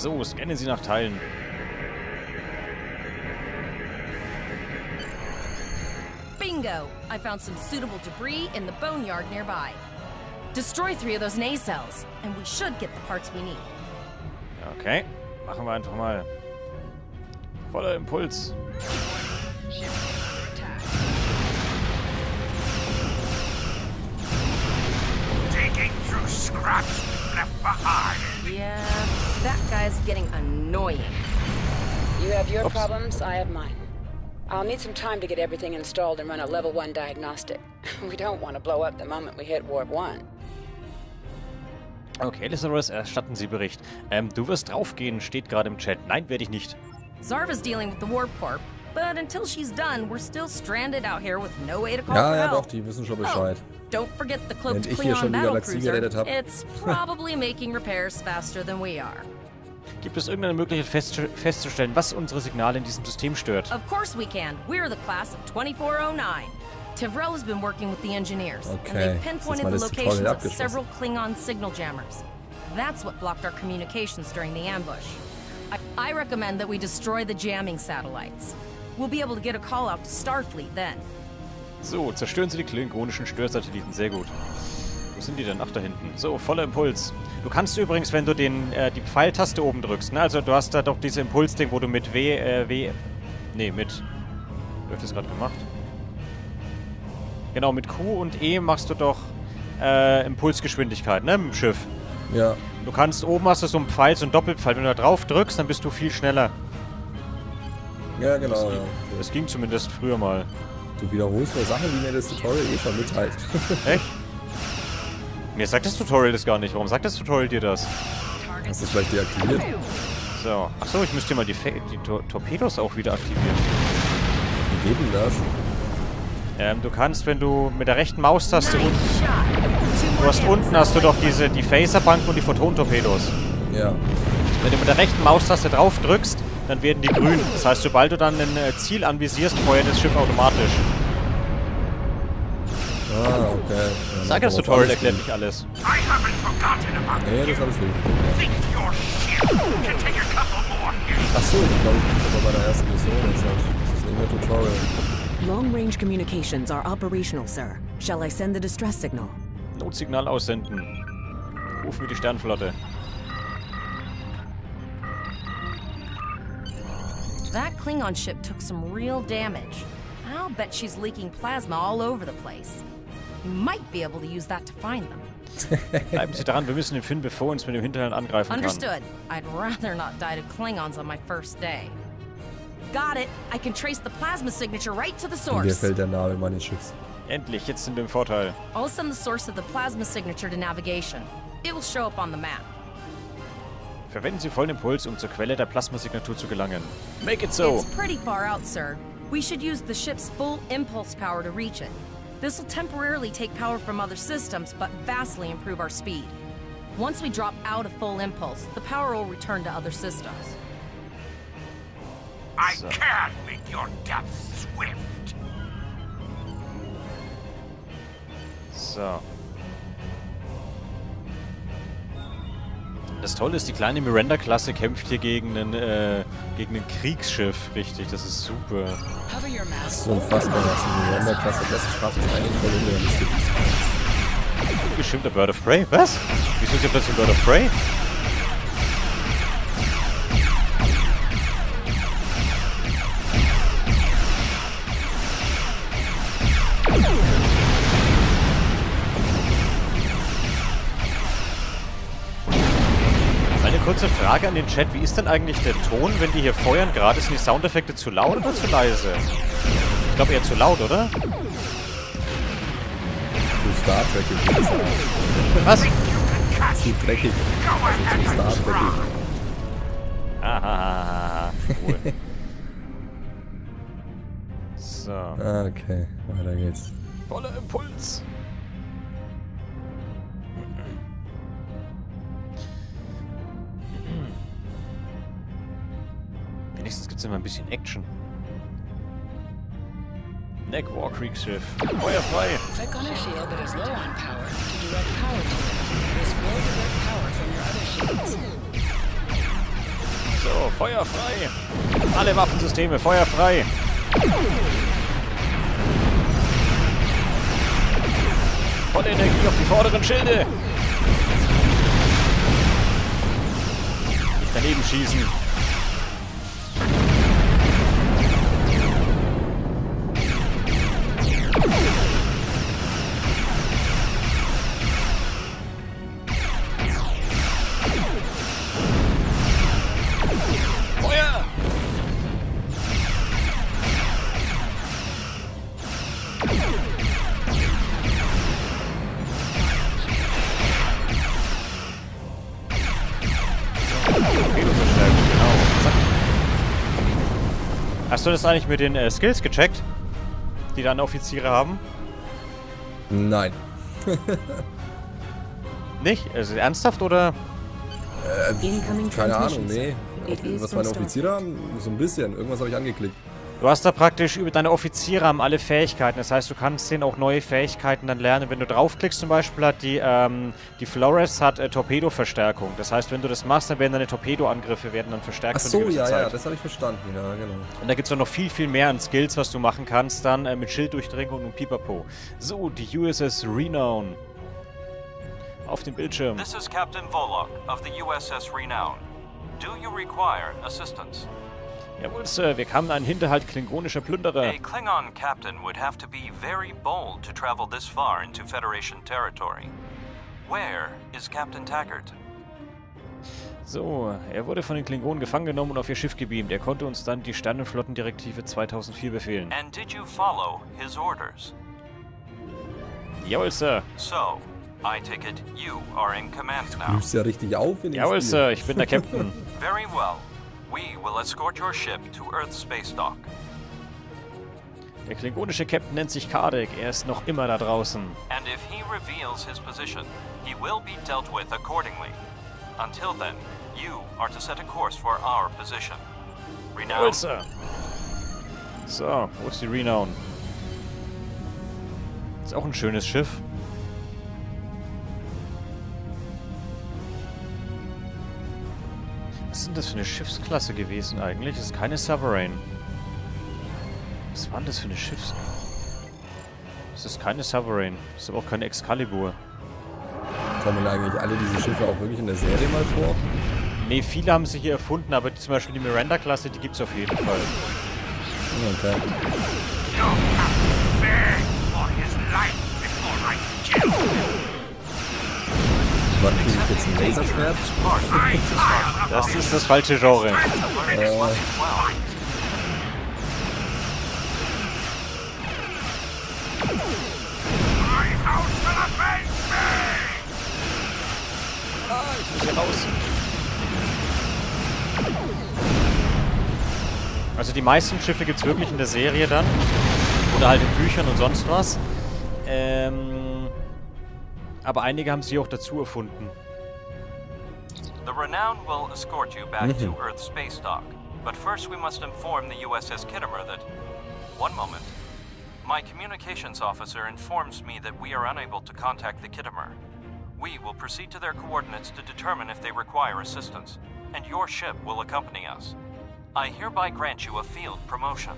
So, scannen Sie nach Teilen. Bingo! I found some suitable debris in the boneyard nearby. Destroy 3 of those nacelles, and we should get the parts we need. Okay, machen wir einfach mal. Voller Impuls. Digging through scraps left behind. Yeah, that guy's getting annoying. You have your Oops. problems, I have mine. I'll need some time to get everything installed and run a level 1 diagnostic. We don't want to blow up the moment we hit warp 1. Okay, Listeners, erstatten Sie Bericht. Du wirst draufgehen, steht gerade im Chat. Nein, werde ich nicht. Zarva's dealing with the warp corp, but until she's done, we're still stranded out here with no way to call Ja, for ja, help. doch, die wissen schon Bescheid. Don't forget the cloaked Während ich hier schon Klingon die battle Galaxie cruiser. gerettet hab. It's probably making repairs faster than we are. Gibt es irgendeine Möglichkeit festzustellen, was unsere Signale in diesem System stört? Of course we can. We're the class of 2409. Tivrel has been working with the engineers, and Okay, they've das pinpointed ist mal the das locations Tutorial of abgeschlossen. several Klingon signal jammers. That's what blocked our communications during the ambush. I recommend that we destroy the jamming satellites. We'll be able to get a call out to Starfleet then. So, zerstören Sie die klingonischen Störsatelliten. Sehr gut. Wo sind die denn? Ach, da hinten. So, voller Impuls. Du kannst übrigens, wenn du die Pfeiltaste oben drückst, ne? Also du hast da doch dieses Impulsding, wo du mit wie habe ich das gerade gemacht? Genau, mit Q und E machst du doch Impulsgeschwindigkeit, ne? Mit dem Schiff. Ja. Du kannst, oben hast du so einen Pfeil, so einen Doppelpfeil. Wenn du da drauf drückst, dann bist du viel schneller. Ja, genau, ja. Das ging zumindest früher mal. Du wiederholst nur Sachen, die mir das Tutorial eh schon mitteilt. Echt? Mir sagt das Tutorial das gar nicht. Warum sagt das Tutorial dir das? Hast du es vielleicht deaktiviert? So. Achso, ich müsste hier mal die Torpedos auch wieder aktivieren. Wie geht denn das? Du kannst, wenn du mit der rechten Maustaste unten hast du doch die Phaserbank und die Photon-Torpedos. Ja. Wenn du mit der rechten Maustaste drauf drückst, dann werden die grün. Das heißt, sobald du dann ein Ziel anvisierst, feuert das Schiff automatisch. Ah, okay. Ja, Sag das Tutorial erklärt nicht alles. I haven't forgotten about Nee, das habe ich nicht. think your ship can take a couple more hits. Achso, ich glaube, ich bin bei meiner ersten Mission jetzt halt. Das ist nicht mehr Tutorial. Long-range communications are operational, sir. Shall I send the distress signal? Notsignal aussenden. Rufen wir die Sternflotte. That Klingon ship took some real damage. I'll bet she's leaking plasma all over the place. You might be able to use that to find them. Bleiben Sie dran, wir müssen ihn finden, bevor er uns mit dem Hinterhand angreifen kann. Understood. I'd rather not die to Klingons on my first day. Got it. I can trace the plasma signature right to the Mir source. fällt der Name meines Schiffs. Endlich, jetzt sind wir im Vorteil. I'll send the source of the plasma signature to navigation. It will show up on the map. Verwenden Sie vollen Impuls, um zur Quelle der Plasmasignatur zu gelangen. Make it so! It's pretty far out, sir. We should use the ship's full impulse power to reach it. This will temporarily take power from other systems, but vastly improve our speed. Once we drop out of full impulse, the power will return to other systems. I can make your death swift. So. Das Tolle ist, die kleine Miranda-Klasse kämpft hier gegen ein Kriegsschiff, richtig, das ist super. Das ist so unfassbar, dass die Miranda-Klasse das schafft, ist eigentlich voll unrealistisch. Bestimmt der Bird of Prey, was? Wieso ist hier plötzlich ein Bird of Prey? Kurze Frage an den Chat, wie ist denn eigentlich der Ton, wenn die hier feuern gerade? Sind die Soundeffekte zu laut oder zu leise? Ich glaube eher zu laut, oder? Du Star Trek ist Was? zu dreckig. Also zu Star Trekig. Hahaha. Cool. So. Okay, weiter geht's. Voller Impuls. Wenigstens gibt es immer ein bisschen Action. Neck War Kriegsschiff. Feuer frei! Click on a shield that is low on power to direct power to it. This will divert power from your other shields. Feuer frei. Alle Waffensysteme, Feuer frei. Volle Energie auf die vorderen Schilde. Nicht daneben schießen. Hast du das eigentlich mit den Skills gecheckt, die dann Offiziere haben? Nein. Nicht? Also ernsthaft oder? Keine Ahnung, nee. Was meine Offiziere haben? So ein bisschen. Irgendwas habe ich angeklickt. Du hast da praktisch über deine Offiziere haben alle Fähigkeiten. Das heißt, du kannst denen auch neue Fähigkeiten dann lernen. Wenn du draufklickst zum Beispiel, hat die Flores hat Torpedo-Verstärkung. Das heißt, wenn du das machst, dann werden deine Torpedo-Angriffe dann verstärkt. Ach so, ja, das habe ich verstanden. Ja, genau. Und da gibt es auch noch viel, viel mehr an Skills, was du machen kannst dann mit Schilddurchdringung und Pipapo. So, die USS Renown. Auf dem Bildschirm. This is Captain Volok of the USS Renown. Do you require assistance? Jawohl, Sir, wir kamen an einen Hinterhalt klingonischer Plünderer. A Klingon captain would have to be very bold to travel this far into Federation territory. Where is Captain Taggart? So, er wurde von den Klingonen gefangen genommen und auf ihr Schiff gebeamt. Er konnte uns dann die Sternenflottendirektive 2004 befehlen. And did you follow his orders? Jawohl, Sir. So, I take it you are in command Du now. nimmst ja richtig auf in dem Jawohl, Spiel. Sir, ich bin der Captain. Very well. We will escort your ship to Earth's space dock. Der klingonische Captain nennt sich Kardec. Er ist noch immer da draußen. And if he reveals his position, he will be dealt with accordingly. Until then, you are to set a course for our position. Renown. Jawohl, Sir. So, wo ist die Renown? Ist auch ein schönes Schiff. Was ist denn das für eine Schiffsklasse gewesen eigentlich? Das ist keine Sovereign. Was war denn das für eine Das ist keine Sovereign. Das ist aber auch keine Excalibur. Kommen eigentlich alle diese Schiffe auch wirklich in der Serie mal vor? Ne, viele haben sie hier erfunden, aber zum Beispiel die Miranda-Klasse, die gibt's auf jeden Fall. Okay. Was kriege ich jetzt, ein Laserschwert? Das ist das falsche Genre. Ich muss hier raus. Also die meisten Schiffe gibt es wirklich in der Serie dann. Oder halt in Büchern und sonst was. Aber einige haben sie auch dazu erfunden. The Renown will escort you back to Earth's space dock. But first we must inform the USS Kittimer that... One moment. My communications officer informs me that we are unable to contact the Kittimer. We will proceed to their coordinates to determine if they require assistance, and your ship will accompany us. I hereby grant you a field promotion.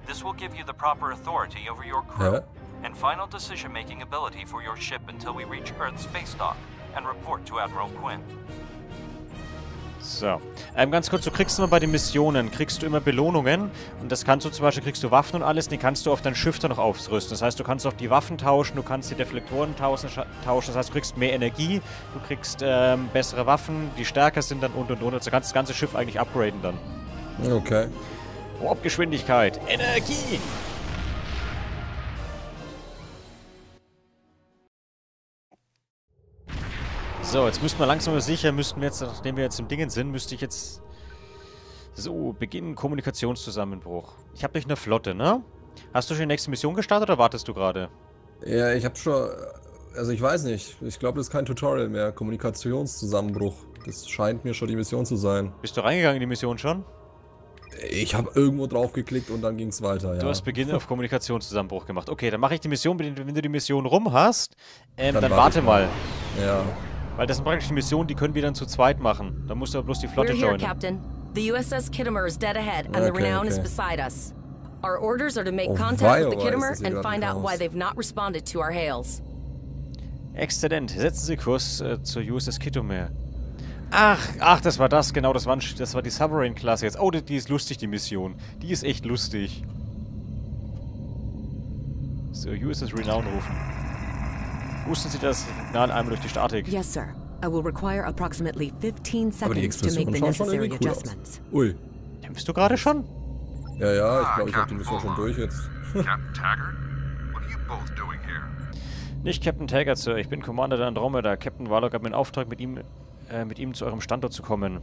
This will give you the proper authority over your crew, and final decision-making ability for your ship until we reach Earth's space dock and report to Admiral Quinn. So. Ganz kurz, du kriegst immer bei den Missionen, kriegst du immer Belohnungen. Und das kannst du zum Beispiel, kriegst du Waffen und alles, die kannst du auf dein Schiff dann noch aufrüsten. Das heißt, du kannst auch die Waffen tauschen, du kannst die Deflektoren tauschen. Das heißt, du kriegst mehr Energie, du kriegst bessere Waffen, die stärker sind dann und. Also du kannst das ganze Schiff eigentlich upgraden dann. Okay. Warp-Geschwindigkeit, Energie! So, jetzt müssten wir langsam aber sicher, nachdem wir jetzt im Dingen sind, müsste ich jetzt... So, beginnen Kommunikationszusammenbruch. Ich habe durch eine Flotte, ne? Hast du schon die nächste Mission gestartet oder wartest du gerade? Ja, ich habe schon... Also ich weiß nicht. Ich glaube, das ist kein Tutorial mehr. Kommunikationszusammenbruch. Das scheint mir schon die Mission zu sein. Bist du reingegangen in die Mission schon? Ich habe irgendwo drauf geklickt und dann ging es weiter, ja. Du hast Beginn auf Kommunikationszusammenbruch gemacht. Okay, dann mache ich die Mission. Wenn du die Mission rum hast, dann warte mal. Ja. Weil das sind praktisch die Missionen, die können wir dann zu zweit machen. Da musst du aber bloß die Flotte We're here, joinen. Captain. The USS Kittimer is dead ahead, and the Renown is beside us. Our orders are to make Oh, contact with the Kittimer ist das hier and gerade find out raus. why they've not responded to our hails. Exzellent. Setzen Sie Kurs zur USS Kittimer. Ach, das war das. Genau, das war die Sovereign-Klasse jetzt. Oh, die ist lustig, die Mission. Die ist echt lustig. So, USS Renown rufen. Wussten Sie das Signal einmal durch die Statik? Yes, sir. I will require approximately 15 Aber die seconds to make Explosionen the schauen schon necessary irgendwie cool aus. adjustments. Ui. Kämpfst du gerade schon? Ja, ich glaube, ich habe die Mission schon durch jetzt. Captain Taggart? What are you both doing here? Nicht Captain Taggart, Sir. Ich bin Commander der Andromeda. Captain Warlock gab mir den Auftrag, mit ihm zu eurem Standort zu kommen.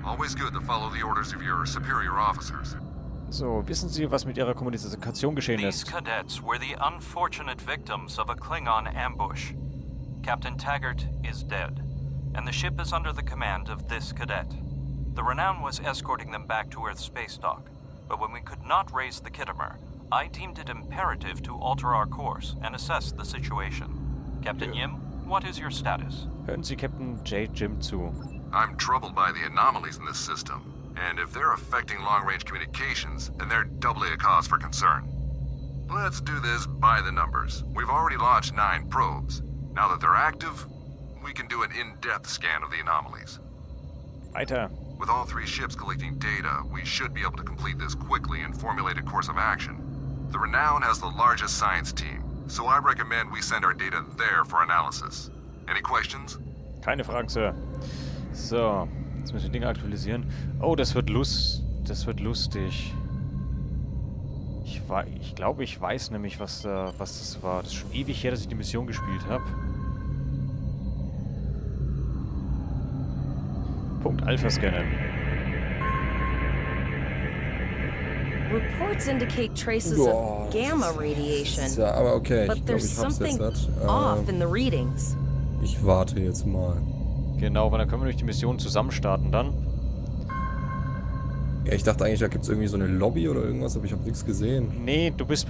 Always good to follow the orders of your superior officers. So, wissen Sie, was mit Ihrer Kommunikation geschehen These ist? cadets were the unfortunate victims of a Klingon ambush. Captain Taggart is dead, and the ship is under the command of this cadet. The Renown was escorting them back to Earth's space dock, but when we could not raise the Kittimer, I deemed it imperative to alter our course and assess the situation. Captain Yim, what is your status? Hören Sie Captain J. Jim zu. I'm troubled by the anomalies in this system, and if they're affecting long-range communications, then they're doubly a cause for concern. Let's do this by the numbers. We've already launched 9 probes. Now that they're active, we can do an in-depth scan of the anomalies. Weiter. With all 3 ships collecting data, we should be able to complete this quickly and formulate a course of action. The Renown has the largest science team, so I recommend we send our data there for analysis. Any questions? Keine Fragen, Sir. So, jetzt müssen wir Dinge aktualisieren. Oh, das wird lustig. Ich glaube, ich weiß nämlich, was das war. Das ist schon ewig her, dass ich die Mission gespielt habe. Punkt Alpha scannen. Reports indicate traces of gamma radiation, Ja, aber okay, ich but glaube, there's ich hab's something jetzt. off in the readings. Ich warte jetzt mal. Genau, weil dann können wir durch die Mission zusammen starten dann. Ja, ich dachte eigentlich, da gibt es irgendwie so eine Lobby oder irgendwas, aber ich habe nichts gesehen. Nee, du hast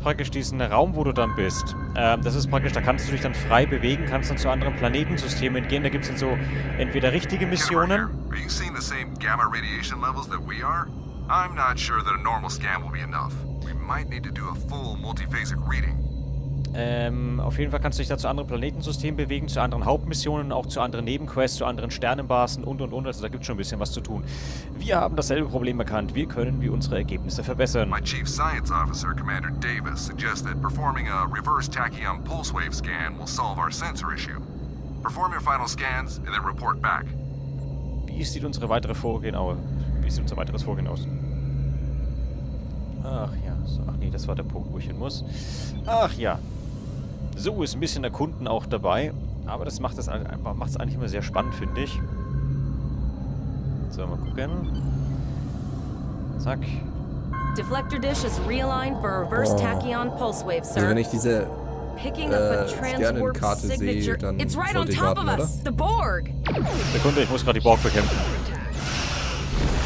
praktisch diesen Raum, wo du dann bist. Das ist praktisch, da kannst du dich dann frei bewegen, kannst dann zu anderen Planetensystemen gehen. Da gibt es dann so entweder richtige Missionen. Are you seeing the same gamma radiation levels that we are? I'm not sure that a normal scan will be enough. We might need to do a full multiphasic reading. Auf jeden Fall kannst du dich da zu anderen Planetensystemen bewegen, zu anderen Hauptmissionen, auch zu anderen Nebenquests, zu anderen Sternenbasen und. Also da gibt es schon ein bisschen was zu tun. Wir haben dasselbe Problem erkannt. Wie können wir unsere Ergebnisse verbessern? My Chief Science Officer, Commander Davis, suggests that performing a reverse tachyon pulse wave scan will solve our sensor issue. Perform your final scans and then report back. Wie sieht unser weiteres Vorgehen aus? Ach ja, so, ach nee, das war der Punkt, wo ich hin muss. Ach ja. So ist ein bisschen Erkunden auch dabei. Aber das macht es eigentlich immer sehr spannend, finde ich. So, mal gucken. Zack. Deflector dish is realigned for reverse tachyon pulse wave, Also sir. wenn ich diese Picking up a transwarp Sternenkarte sehe, signature. dann It's right on sollte ich top warten, of oder? us. The Borg. Sekunde, ich muss gerade die Borg bekämpfen.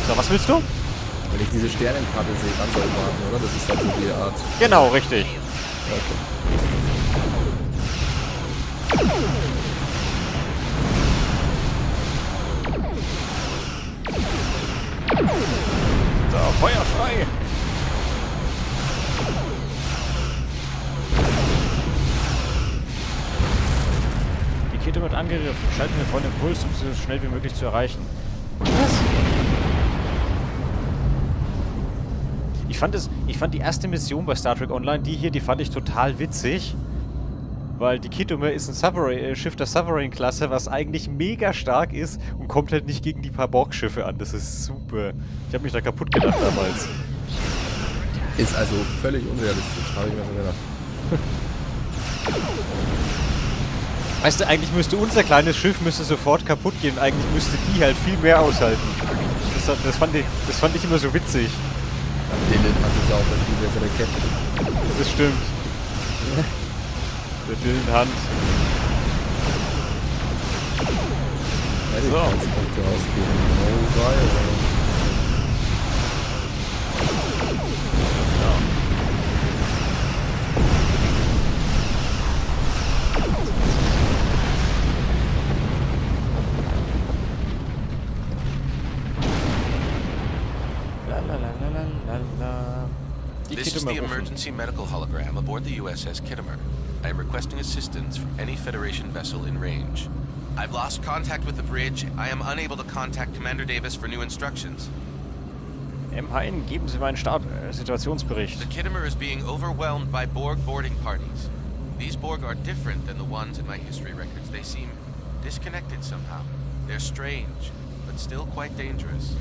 So, was willst du? Wenn ich diese Sternenkarte sehe, dann soll ich warten, oder? Das ist dann so die Art. Genau, richtig. Okay. So, Feuer frei. Die Kette wird angegriffen. Schalten wir vollen Impuls, um sie so schnell wie möglich zu erreichen. Was? Ich fand die erste Mission bei Star Trek Online, die fand ich total witzig. Weil die Kittimer ist ein Schiff der Sovereign-Klasse, was eigentlich mega stark ist und kommt halt nicht gegen die paar Borg-Schiffe an. Das ist super. Ich habe mich da kaputt gelacht damals. Ist also völlig unrealistisch, habe ich mir schon gedacht. Weißt du, eigentlich müsste unser kleines Schiff sofort kaputt gehen. Eigentlich müsste die halt viel mehr aushalten. Das fand ich immer so witzig. Dylan hat es auch eine viel bessere Kette. Das stimmt. Der Dylan-Hand. So. Punkte ausgeben. Oh, geil. This is Kittimer the rufen. emergency medical hologram aboard the USS Kittimer. I am requesting assistance from any Federation vessel in range. I've lost contact with the bridge. I am unable to contact Commander Davis for new instructions. MHN, geben Sie meinen Situationsbericht. The Kittimer is being overwhelmed by Borg boarding parties. These Borg are different than the ones in my history records. They seem disconnected somehow. They're strange, but still quite dangerous.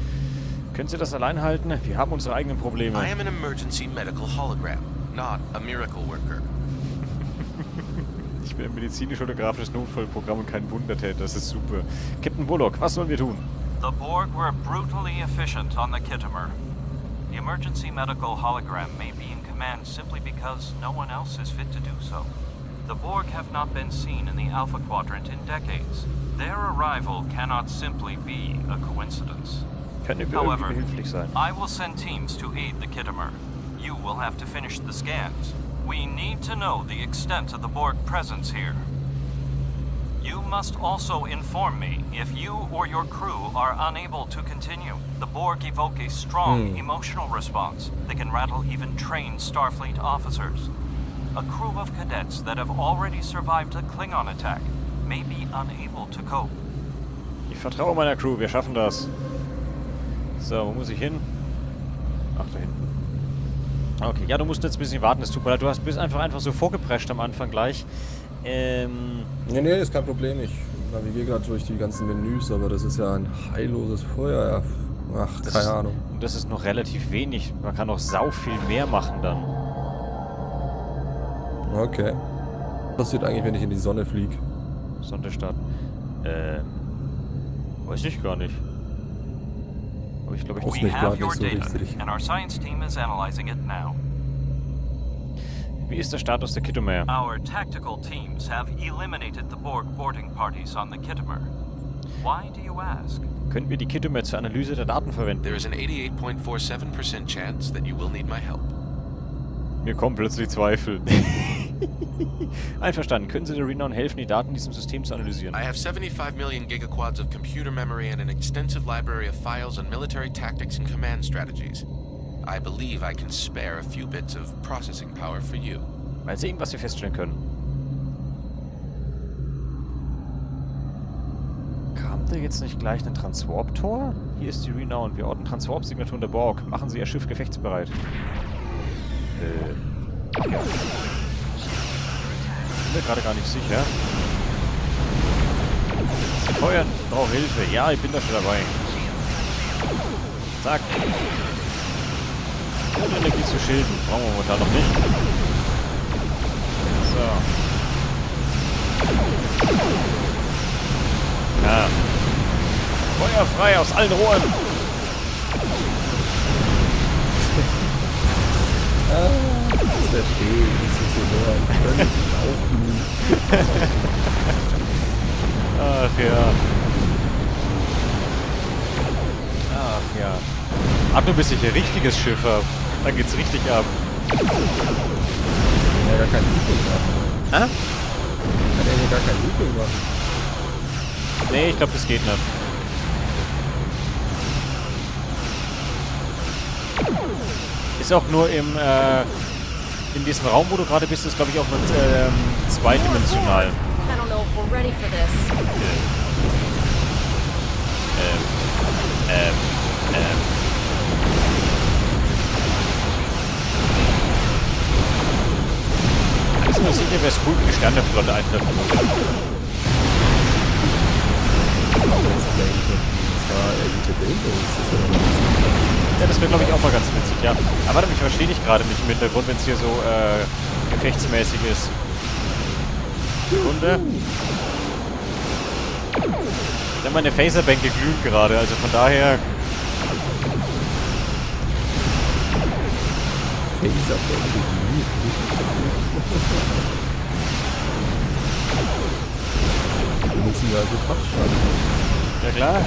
Können Sie das allein halten? Wir haben unsere eigenen Probleme. I am an emergency medical hologram, not a miracle worker. Ich bin ein medizinisch-holographisches Notfallprogramm und kein Wundertäter. Das ist super. Captain Bullock, was sollen wir tun? The Borg were brutally efficient on the Kittimer. The emergency medical hologram may be in command simply because no one else is fit to do so. The Borg have not been seen in the Alpha Quadrant in decades. Their arrival cannot simply be a coincidence. Können wir irgendwie However, behilflich sein? I will send teams to aid the Kittimer. You will have to finish the scans. We need to know the extent of the Borg presence here. You must also inform me if you or your crew are unable to continue. The Borg evoke a strong emotional response. They can rattle even trained Starfleet officers. A crew of cadets that have already survived a Klingon attack may be unable to cope. Ich vertraue meiner Crew, wir schaffen das. So, wo muss ich hin? Ach, da hinten. Okay, ja, du musst jetzt ein bisschen warten, es tut mir leid. Du bist einfach so vorgeprescht am Anfang gleich. Nee, ist kein Problem. Ich navigiere gerade durch die ganzen Menüs, aber das ist ja ein heilloses Feuer. Ach, keine Ahnung. Und das ist noch relativ wenig. Man kann noch sau viel mehr machen dann. Okay. Was passiert eigentlich, wenn ich in die Sonne fliege? Sonne starten. Weiß ich gar nicht. Aber ich glaube, ich Brauchst mich We gerade have your nicht so data, richtig. and our science team is analyzing it now. Wie ist der Status der Kittimer? Our tactical teams have eliminated the Borg boarding parties on the Kittimer. Why do you ask? Können wir die Kittimer zur Analyse der Daten verwenden? There is an 88.47% chance that you will need my help. Mir kommen plötzlich Zweifel. Einverstanden. Können Sie der Renown helfen, die Daten in diesem System zu analysieren? I have 75 million gigaquads of computer memory and an extensive library of files on military tactics and command strategies. I believe I can spare a few bits of processing power for you. Mal sehen, was wir feststellen können. Kam da jetzt nicht gleich ein Transwarp-Tor? Hier ist die Renown. Wir orten Transwarp-Signaturen der Borg. Machen Sie Ihr Schiff gefechtsbereit. Ja. Bin mir gerade gar nicht sicher. Sie feuern. Brauche Hilfe. Ja, ich bin da schon dabei. Zack. Und Energie zu Schilden. Brauchen wir momentan noch nicht. So. Ja. Feuer frei aus allen Rohren. Sehr schön. Das ist so völlig aufblühen. Ach ja. Ach ja. Warte, bis ich ein richtiges Schiff habe. Dann geht's richtig ab. Ja, gar kein Looping machen. Hä? Kann er hier gar kein Looping machen? Nee, ich glaube, das geht nicht. Ist auch nur in diesem Raum, wo du gerade bist, ist glaube ich auch nur zweidimensional. I don't know if we're ready for this. Ich bin mir sicher, wäre es cool, wenn die Sternenflotte eintreffen würde. Ja, das wäre glaube ich auch mal ganz witzig, ja. Aber warte, ich verstehe dich gerade nicht im Hintergrund, wenn es hier so gefechtsmäßig ist. Sekunde. Ja, meine Phaserbänke glühen gerade, also von daher... Phaserbänke glühen? Wir müssen ja also Fachschaden. Ja klar.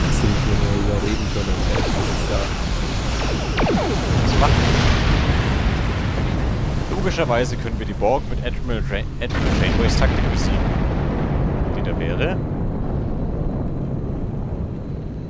Das sind wir nur überreden können. Das ist ja... Was machen wir? Logischerweise können wir die Borg mit Admiral Janways Taktik besiegen. Die da wäre...